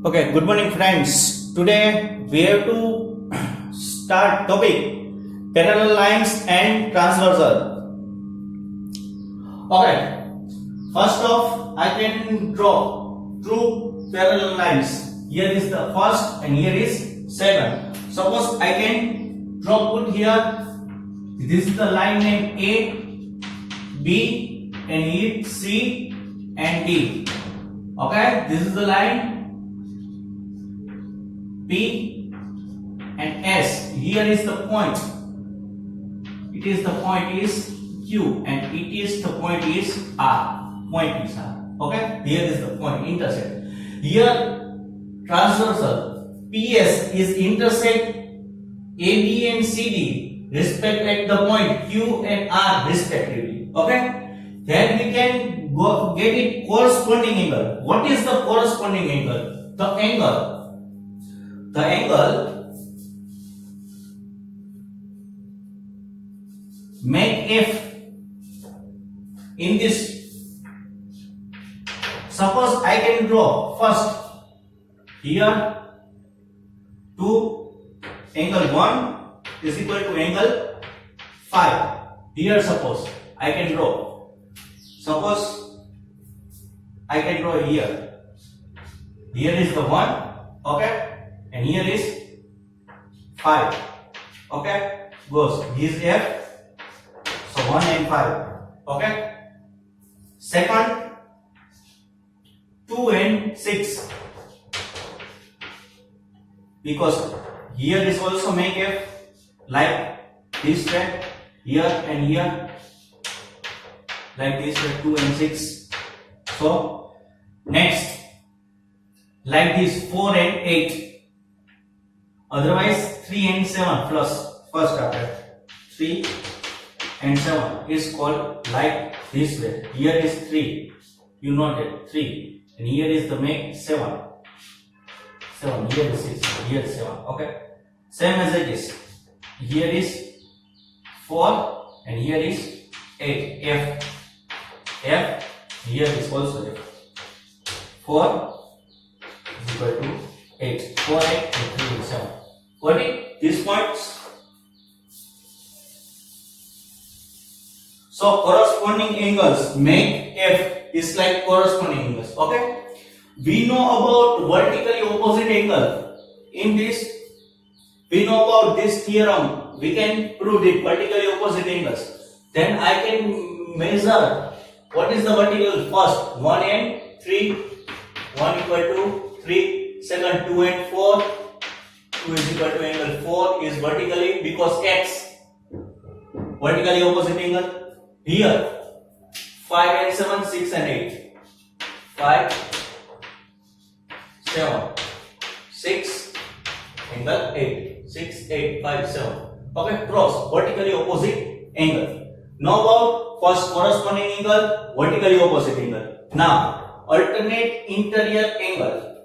Okay, good morning friends. Today we have to start topic parallel lines and transversal. Okay, first off I can draw two parallel lines. Here is the first and here is second. Suppose I can draw put here, this is the line name A, B and here C and D. Okay, this is the line P and S. Here is the point. It is the point is Q and it is the point is R. Point is R. Okay. Here is the point intersect. Here transversal PS is intersect AB and CD respect at the point Q and R respectively. Okay. Then we can go get it corresponding angle. What is the corresponding angle? The angle make F in this. Suppose I can draw first here 2 angle 1 is equal to angle 5. Here suppose I can draw. Suppose I can draw here. Here is the 1, okay? And here is 5. Okay? Goes. This is F. So 1 and 5. Okay? Second, 2 and 6. Because here is also make F like this way. Here and here. Like this way 2 and 6. So next, like this 4 and 8. Otherwise 3 and 7 plus first after 3 and 7 is called like this way. Here is 3. You noted 3 and here is the make 7. 7. Here is 6. Here is 7. Okay. Same as it is. Here is 4 and here is 8. F. Here is also F. 4 is equal to 8. 4, 8 and 3 and 7. Got it? These points. So corresponding angles make F is like corresponding angles. Okay. We know about vertically opposite angle. In this, we know about this theorem. We can prove it vertically opposite angles. Then I can measure what is the vertical first 1 and 3. 1 equal to 3. Second 2 and 4. 2 is equal to angle 4 is vertically because X vertically opposite angle. Here 5 and 7, 6 and 8. 5, 7, 6, angle 8. 6, 8, 5, 7. Okay, cross vertically opposite angle. Now about first corresponding angle, vertically opposite angle. Now alternate interior angle.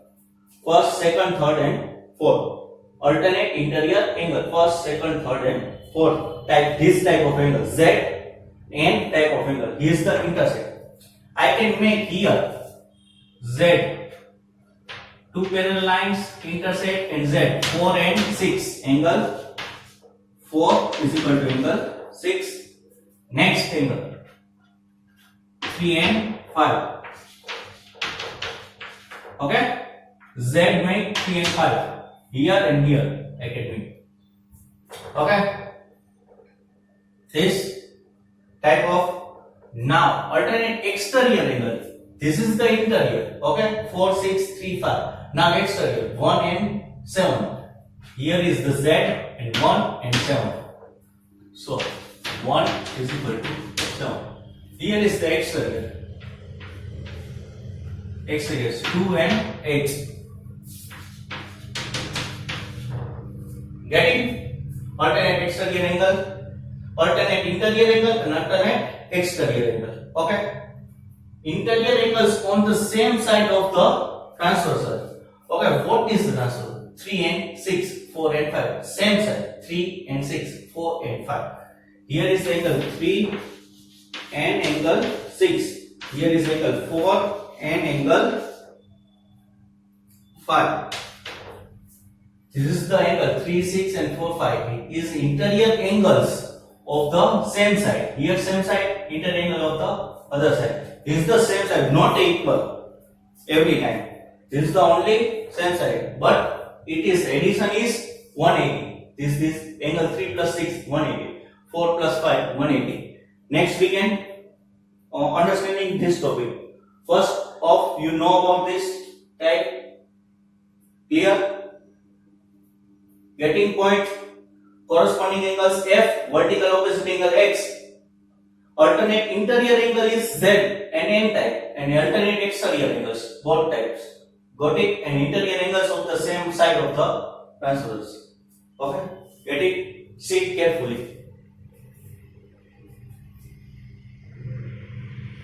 First, second, third and fourth. Alternate interior angle. First, second, third and fourth. This type of angle. Z and type of angle. Here is the intersect. I can make here Z. 2 parallel lines intersect and Z. 4 and 6. Angle 4 is equal to angle 6. Next angle 3 and 5. Okay? Z make 3 and 5. Here and here I can make. Okay? This type of now alternate exterior angle. This is the interior. Okay? 4, 6, 3, 5. Now exterior 1 and 7. Here is the Z and 1 and 7. So 1 is equal to 7. Here is the exterior. Exterior is 2 and 8. Getting alternate exterior angle, alternate interior angle and alternate exterior angle. Okay. Interior angles on the same side of the transversal. Okay. What is the transversal? 3 and 6, 4 and 5. Same side. 3 and 6, 4 and 5. Here is angle 3 and angle 6. Here is angle 4 and angle 5. This is the angle 3, 6 and 4, 5 is interior angles of the same side. Here same side, interior angle of the other side. This is the same side, not equal every time. This is the only same side, but it is addition is 180. This angle 3 plus 6 180, 4 plus 5 180. Next we can understanding this topic. First off, you know about this type. Clear? Getting point, corresponding angles F, vertical opposite angle X. Alternate interior angle is Z and N type, and alternate exterior angles, both types. Got it? And interior angles of the same side of the transverse. Okay? Get it? See it carefully.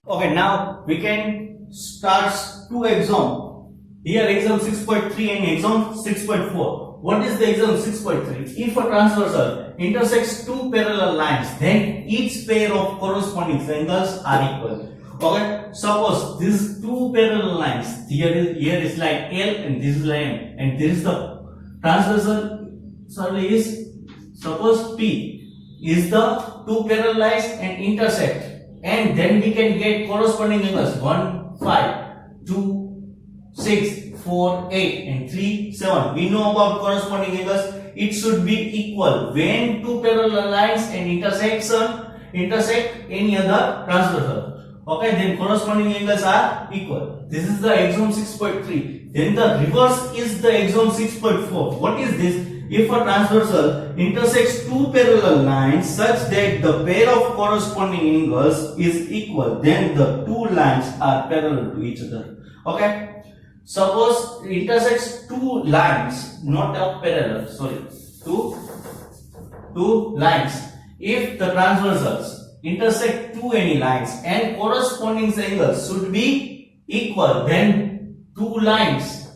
Okay, now we can start two exam. Here exam 6.3 and exam 6.4. What is the exam 6.3? If a transversal intersects two parallel lines, then each pair of corresponding angles are equal. Okay, suppose these two parallel lines, here is line L and this is line M, and this is the transversal is, suppose P is the two parallel lines and intersect, and then we can get corresponding angles 1, 5, 2, 6, 4, 8 and 3, 7. We know about corresponding angles. It should be equal when two parallel lines and intersect any other transversal. Okay, then corresponding angles are equal. This is the axiom 6.3. Then the reverse is the axiom 6.4. What is this? If a transversal intersects two parallel lines such that the pair of corresponding angles is equal, then the two lines are parallel to each other. Okay? Suppose it intersects two lines, not a parallel, two lines. If the transversals intersect any lines and corresponding angles should be equal, then two lines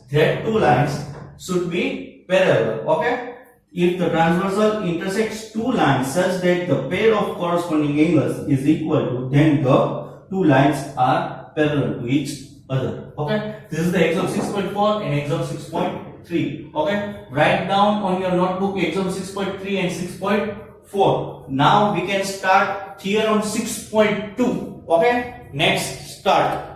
should be parallel. Okay? If the transversal intersects two lines such that the pair of corresponding angles is equal to, then the two lines are parallel to each other. Okay, this is the exam 6.4 and exam 6.3. Okay, write down on your notebook exam 6.3 and 6.4. Now we can start theorem 6.2. Okay, next start.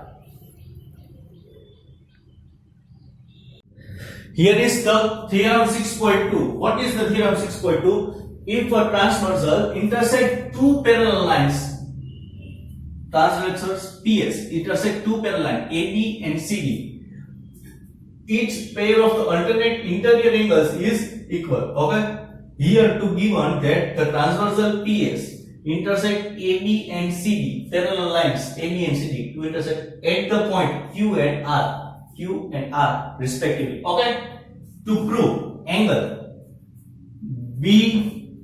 Here is the theorem 6.2. What is the theorem 6.2? If a transversal intersect two parallel lines, transversals PS intersect two parallel lines AB and CD. Each pair of the alternate interior angles is equal. Okay. Here to given that the transversal PS intersect AB and CD, parallel lines AB and CD to intersect at the point Q and R respectively. Okay. To prove angle BQR,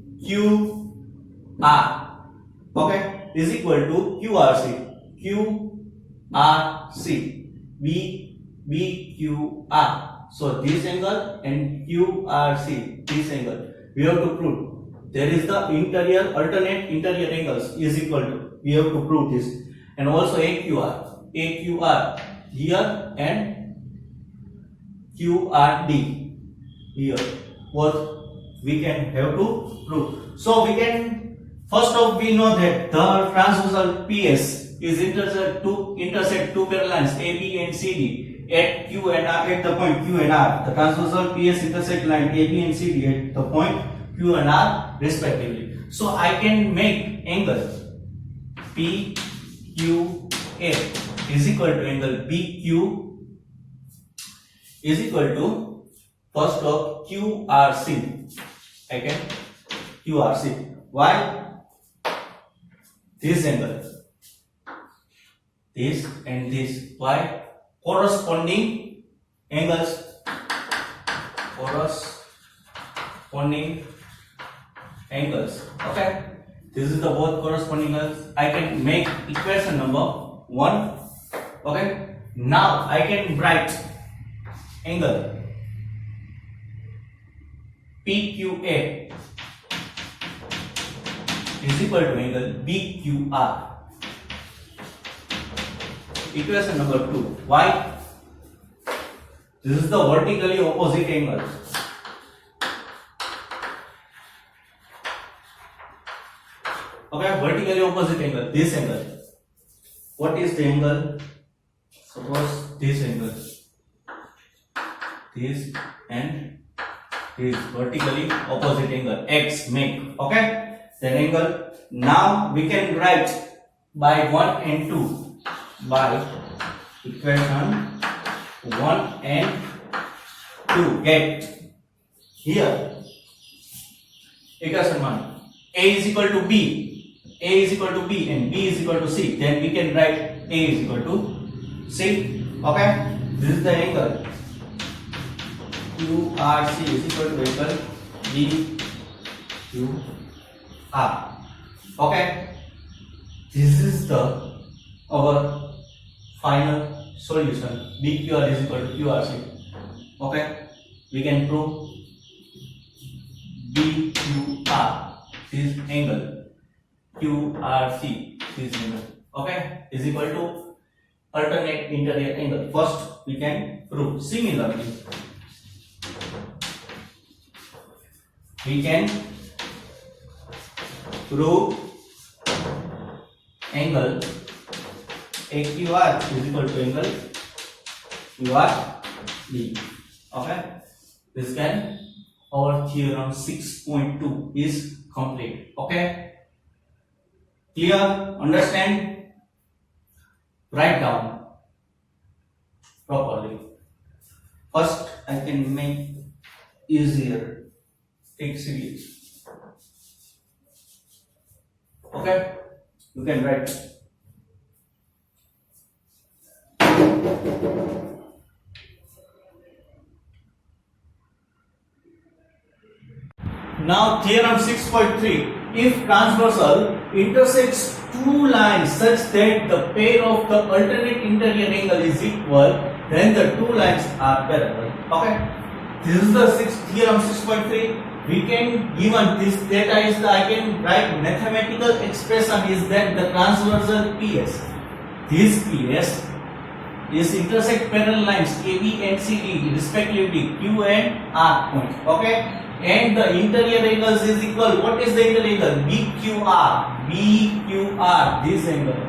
okay, is equal to BQR. So this angle and QRC, this angle, we have to prove. There is the alternate interior angles is equal to. We have to prove this, and also AQR here and QRD here. What we can have to prove. So we can. First off, we know that the transversal PS is intersect two parallel lines AB and CD at Q and R, at the point Q and R. The transversal PS intersect line AB and CD at the point Q and R respectively. So I can make angle PQA is equal to angle BQ is equal to first of QRC. I can QRC. Why? This angle, this and this. Why? Corresponding angles. Okay. This is the both corresponding angles. I can make equation number 1. Okay. Now I can write angle PQA is equal to angle BQR. Equation number 2. Why? This is the vertically opposite angle. Okay, vertically opposite angle. This angle. What is the angle? Suppose this angle. This and this vertically opposite angle. X make. Okay. Then angle. Now we can write by 1 and 2 by equation 1 and 2 get here equation 1 a is equal to b, a is equal to b and b is equal to c. Then we can write a is equal to c. Okay, this is the angle QRC is equal to angle BQR. Okay, this is the our final solution. BQR is equal to QRC. Okay, we can prove BQR, this angle, QRC, this angle, okay, is equal to alternate interior angle. First, we can prove. Similarly, we can prove angle AQR is equal to angle QRD. Okay, this can our theorem 6.2 is complete. Okay, clear? Understand? Write down properly. First, I can make easier. Take series. Okay, you can write. Now theorem 6.3, if transversal intersects two lines such that the pair of the alternate interior angle is equal, then the two lines are parallel. Okay, this is the theorem 6.3. We can given this data is the, I can write mathematical expression is that the transversal PS, this PS is intersect parallel lines AB and CD respectively Q and R point. Okay, and the interior angles is equal. What is the interior angle? BQR, BQR, this angle.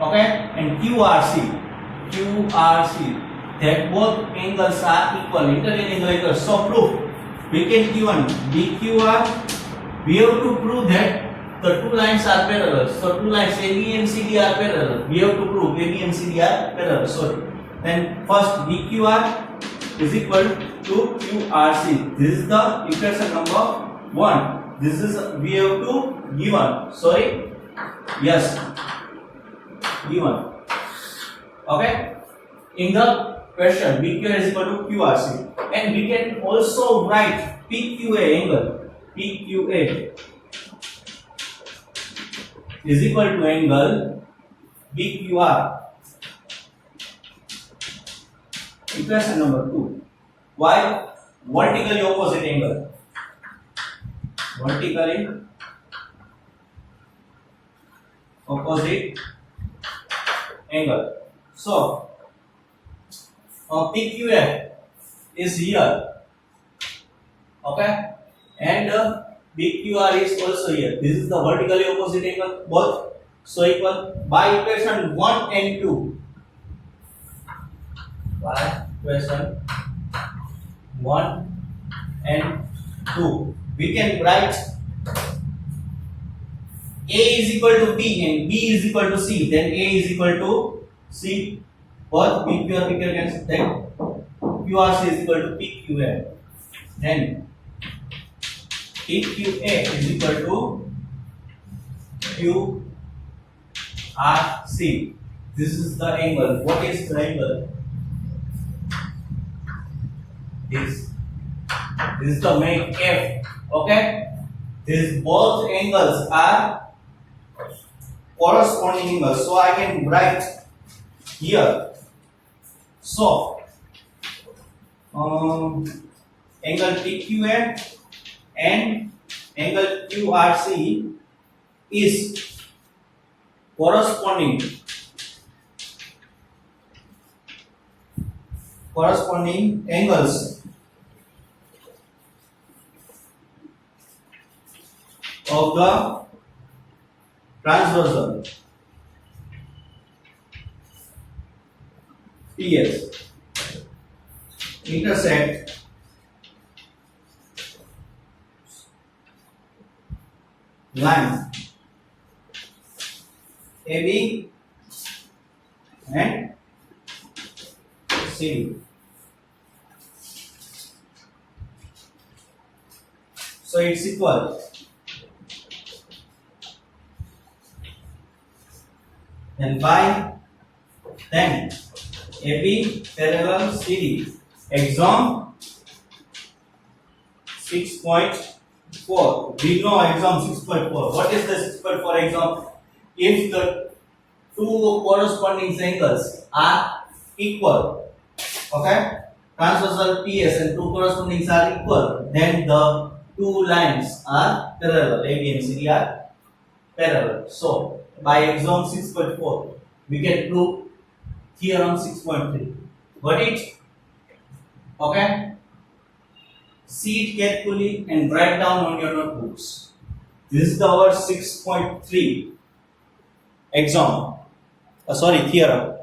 Okay, and QRC, QRC, that both angles are equal. Interior angle equal. So proof. We can given BQR, we have to prove that the two lines are parallel. So two lines AB and CD are parallel. We have to prove AB and CD are parallel. Sorry. Then first BQR is equal to QRC. This is the equation number 1. This is we have to given. Sorry. Yes. Given. Okay. In the question, BQR is equal to QRC. And we can also write PQA angle. PQA is equal to angle BQR. Equation number 2. Why? Vertically opposite angle. Vertically opposite angle. So, PQA is here, okay, and BQR is also here. This is the vertically opposite angle, both so equal. By equation 1 and 2, by equation 1 and 2, we can write A is equal to B and B is equal to C. Then A is equal to C. Both BQR cancel. Then QRC is equal to PQA. Then PQA is equal to QRC. This is the angle. What is the angle? This is the main F. Okay. These both angles are corresponding angles. So I can write here. So angle PQA and angle QRC is corresponding corresponding angles of the transversal PS intersect line AB and CD. So it's equal. And by then AB parallel CD. Exam 6.4. We know exam 6.4. What is the 6.4 exam? If the two corresponding angles are equal, okay, transversal PS and two corresponding are equal, then the two lines are parallel. AB and CD are parallel. So by exam 6.4, we can prove theorem 6.3. Got it? Okay. See it carefully and write down on your notebooks. This is our 6.3 exam. Theorem.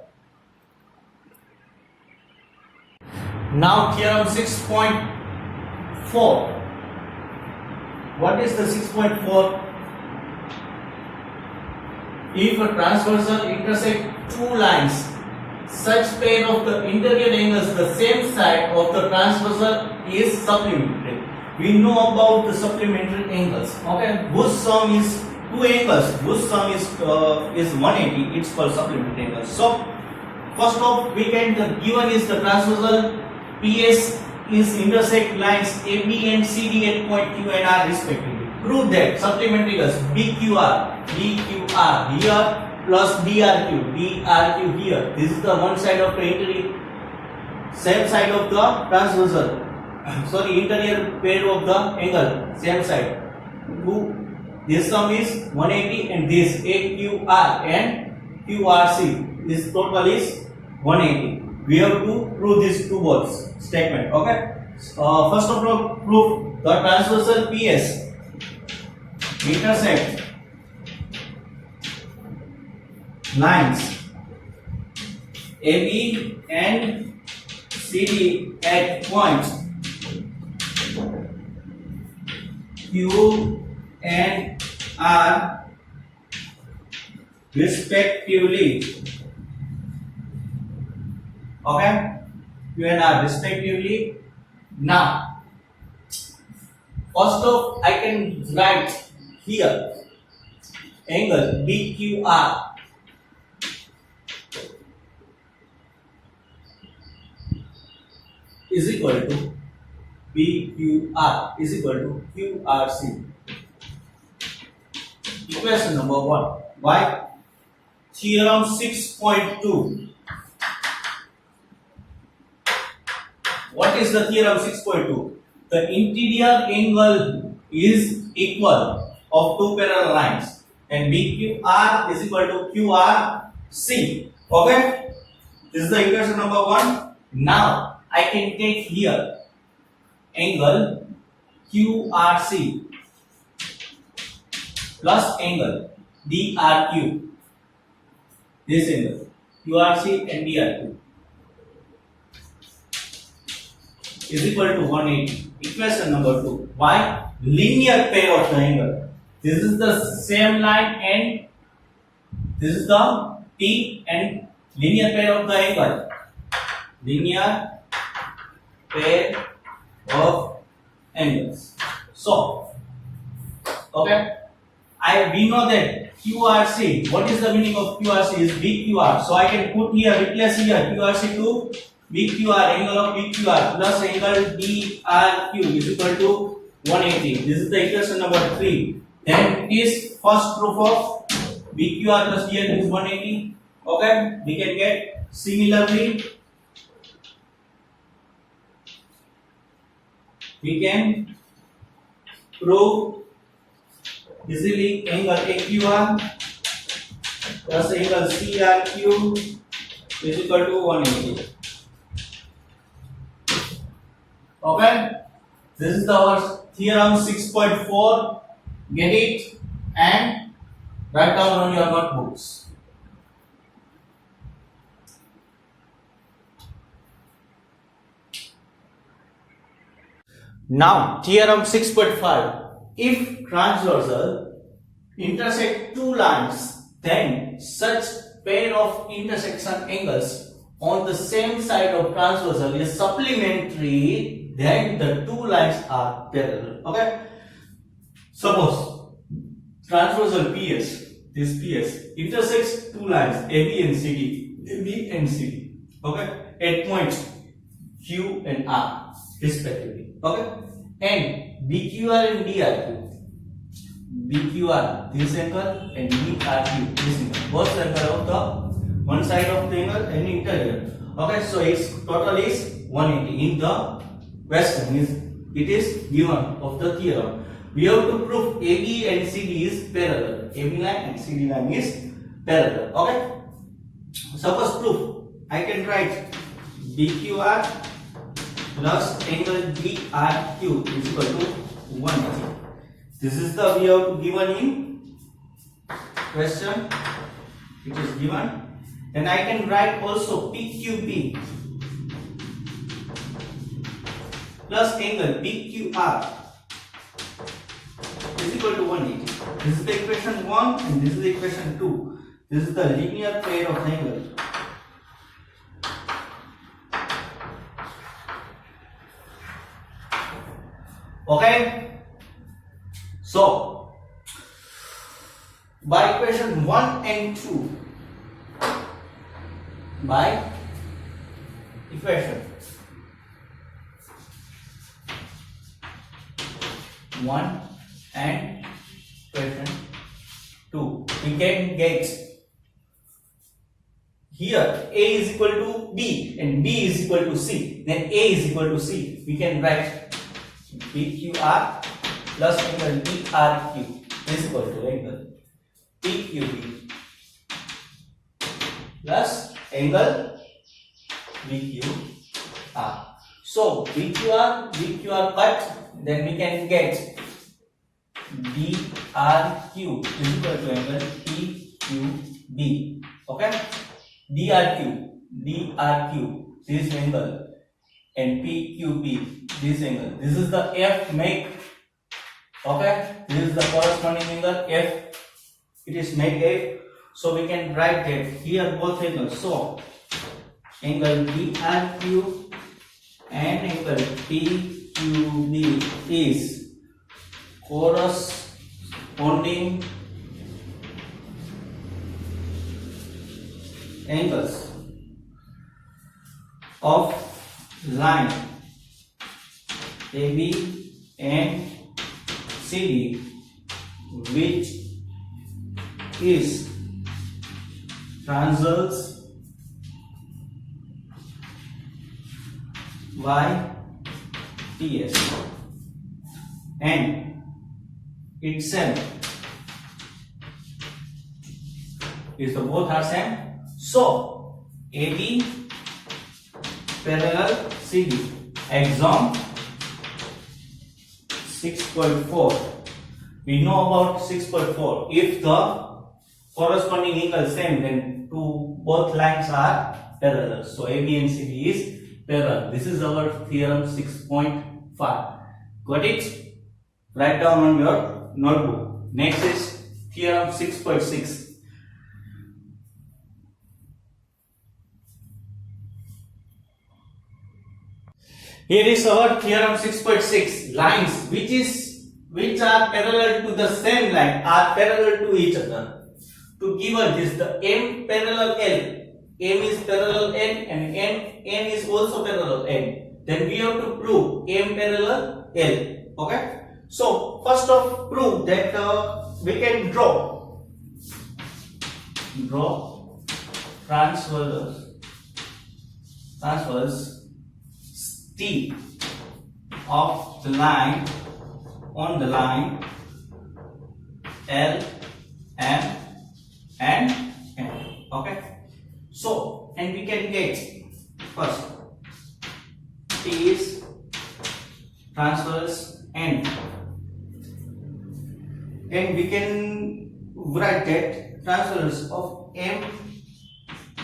Now theorem 6.4. What is the 6.4? If a transversal intersect two lines, such pair of the interior angles the same side of the transversal is supplementary. We know about the supplementary angles. Okay, whose sum is two angles, whose sum is 180. It's called supplementary angles. So first off, we can given is the transversal PS is intersect lines AB and CD at point Q and R respectively. Prove that supplementary angles BQR here plus DRQ here. This is the one side of the interior, same side of the transversal. Interior pair of the angle, same side. This sum is 180 and this AQR and QRC. This total is 180. We have to prove these two words statement. Okay. First of all, prove the transversal PS intersect lines AB and CD at point Q and R respectively. Okay, Q and R respectively. Now, first off, I can write here angle BQR is equal to BQR is equal to QRC. Equation number 1. Why? Theorem 6.2. What is the theorem 6.2? The interior angle is equal of two parallel lines and BQR is equal to QRC. Okay? This is the equation number 1. Now I can take here angle QRC plus angle DRQ. This angle QRC and DRQ is equal to 180. Equation number 2. Why? Linear pair of the angle. This is the same line and this is the T and linear pair of the angle. Linear pair of angles. So, okay, we know that QRC. What is the meaning of QRC? Is BQR. So I can put here, replace here QRC to BQR, angle of BQR plus angle DRQ is equal to 180. This is the equation number 3. Then it is first proof of BQR plus DRQ is 180. Okay, we can get similarly. We can prove easily angle AQR plus angle CRQ is equal to 180. Okay, this is our theorem 6.4. Get it and write down on your notebooks. Now theorem 6.5. If transversal intersect two lines, then such pair of intersection angles on the same side of transversal is supplementary, then the two lines are parallel. Okay, suppose transversal PS, this PS intersects two lines AB and CD, okay, at points Q and R respectively. Okay, and BQR and DRQ, BQR this angle and DRQ this angle, both angle of the one side of the angle and interior. Okay, so its total is 180. In the question it is given of the theorem. We have to prove AB and CD is parallel. AB line and CD line is parallel. Okay, suppose proof. I can write BQR plus angle DRQ is equal to 180. This is the we have to given in question. It is given. Then I can write also PQB plus angle PQR is equal to 180. This is the equation 1 and this is the equation 2. This is the linear pair of angles. Okay, so by equation 1 and 2, by equation 1 and equation 2, we can get here A is equal to B and B is equal to C, then A is equal to C. We can write PQR plus angle DRQ is equal to angle PQB plus angle BQR. So BQR cut, then we can get DRQ is equal to angle PQB. Okay, DRQ this angle and PQB this angle. This is the F make. Okay, this is the corresponding angle F. It is make F. So we can write that here both angles. So angle DRQ and angle PQB is corresponding angles of line AB and CD, which is transverse by TS and itself is the both are same. So AB parallel CD. Exam 6.4. We know about 6.4. If the corresponding angle same, then both lines are parallel. So AB and CD is parallel. This is our theorem 6.5. Got it? Write down on your notebook. Next is theorem 6.6. Here is our theorem 6.6. Lines which are parallel to the same line are parallel to each other. To give us this, the M parallel L. M is parallel N and N is also parallel N. Then we have to prove M parallel L. Okay. So first of prove that we can draw transverse T of the line on the line L, M and N. Okay. So and we can get first T is transverse and we can write that transverse of M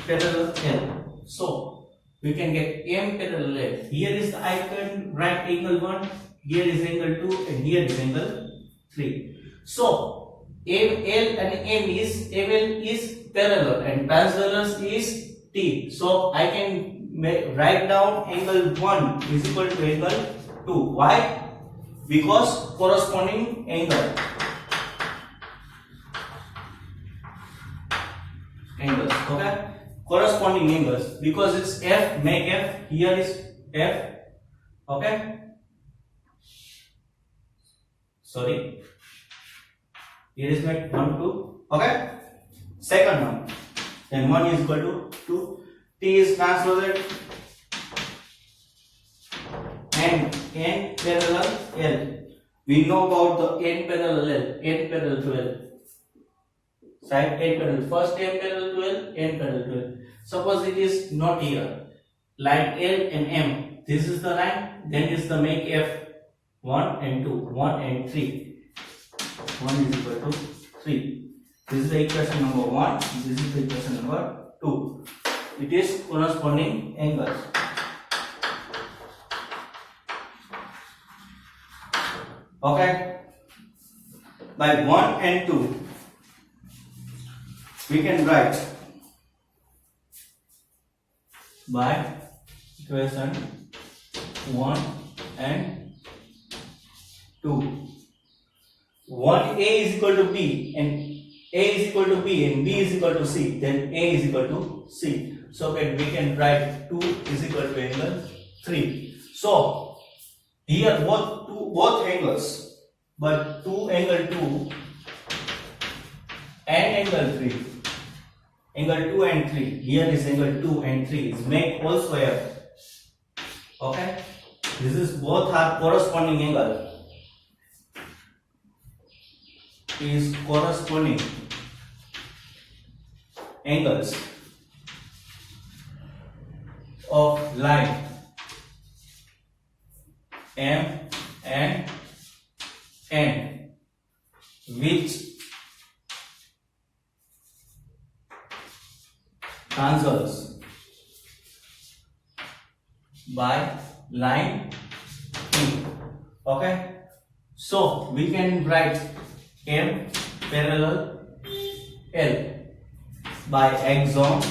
parallel L. So we can get M parallel L. Here is the icon, right angle 1, here is angle 2, and here is angle 3. So ML and ML is parallel and transverse is T. So I can write down angle 1 is equal to angle 2. Why? Because corresponding angles, okay, corresponding angles, because it's F, make F, here is F, okay, sorry, here is make 1, 2, okay, second one, then 1 is equal to 2, T is transverse and N parallel L. We know about the N parallel L, N parallel to L. Side N parallel, first N parallel to L, N parallel to L. Suppose it is not here, line L and M. This is the line, then is the make F 1 and 2, 1 and 3. 1 is equal to 3. This is the equation number 1, this is the equation number 2. It is corresponding angles. Okay, by 1 and 2 we can write by equation 1 and 2. 1 A is equal to B and A is equal to B and B is equal to C, then A is equal to C. So that we can write 2 is equal to angle 3. So here both angles, but angle 2 and angle 3. Angle 2 and 3. Here is angle 2 and 3 is make whole square. Okay? This is both are corresponding angle. Is corresponding angles of line M and N, which transverse by line T. Okay, so we can write M parallel L by axiom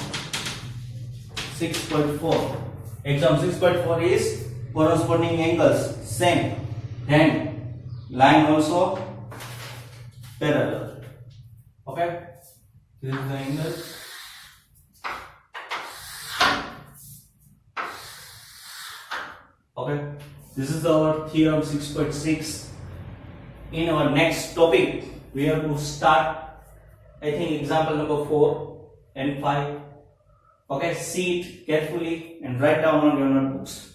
6.4. Axiom 6.4 is corresponding angles same, then line also parallel. Okay, this is the angle. Okay, this is our theorem 6.6. In our next topic, we have to start, I think, example number 4 and 5. Okay, see it carefully and write down on your notebooks.